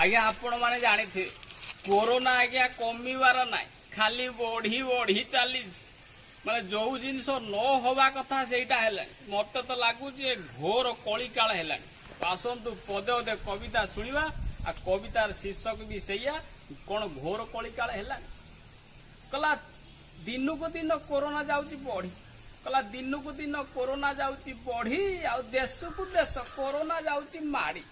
आज्ञा आपण माने जानी थे कोरोना आज्ञा कमिवार ना खाली बढ़ी बढ़ी चली माने जो जिनस न हवा कथा सेटा है मत तो लगुच घोर कलिकाल है आसतु पदे पदे कविता शुणा आ कवितार शीर्षक भी सैया कौन घोर कलिकाल है कला दिन को दिन कोरोना जाऊँगी बढ़ी कला दिन को दिन कोरोना जाऊँगी बढ़ी आ देश को देश कोरोना जाऊँगी माड़ी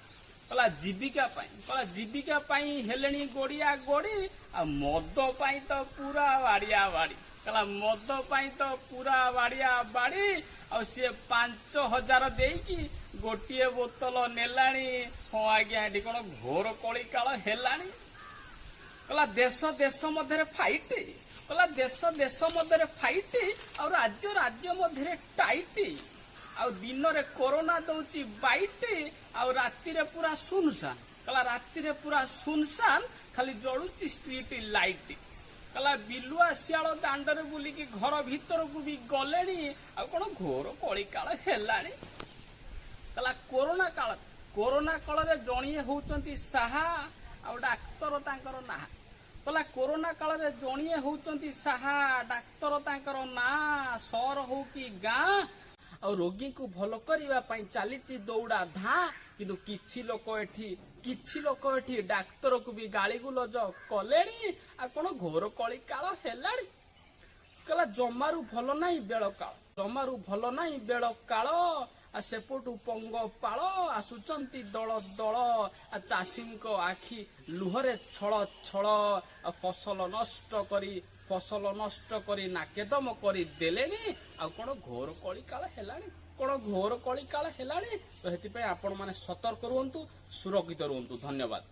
कला जीविका हेलेनी गोड़िया गोड़ी आ मद पाई तो पूरा बाड़िया बाड़ी कला मद पाई तो पूरा बाड़िया बाड़ी आ सी 5,000 देकी गोटे बोतल नेलाणी हाँ आज्ञा ये कौन घोर कलिकाल हेलाणी कला देश देश मध्य फाइट कला देश देश मध्य फाइट आ राज्य राज्य मध्य टाइट आ दिन रे कोरोना दौची बाइट आ राति रे पूरा सुनसान कला राति रे पूरा सुनसान खाली जलुची स्ट्रीट लाइट कला बिलुआ सियाल दांड रे बुलिकी घर भीतर को भी गलेनी आ कौन घोर कलिकाल हेलाणी कला कोरोना काल रे जणिए होउचंती साहा आ डाक्तर तांकर ना कला कोरोना काल रे जणिए होउचंती साहा डाक्तर तांकर ना सहर हो कि गाँ और रोगी को भल करने चली दौड़ा धा किंतु किछि लोक एठी डाक्तर को भी गाली गुलज कले आ कौन घोर कलिकाल हेलाणी कला जमारू भल नहीं बेल काल जमारू भल नहीं बेल काल आ सेपटू पंग पाल आसुचंती दल दल आ चाषी आखि लुहरे छल छल आ फसल नष्ट करी नाकेदम करी देलेनी आ कौन घोर कलिकाल हेलाणी कौन घोर कलिकाल हेलाणी तो हेतिपई आपण माने सतर्क रुहंतु सुरक्षित रुहंतु धन्यवाद।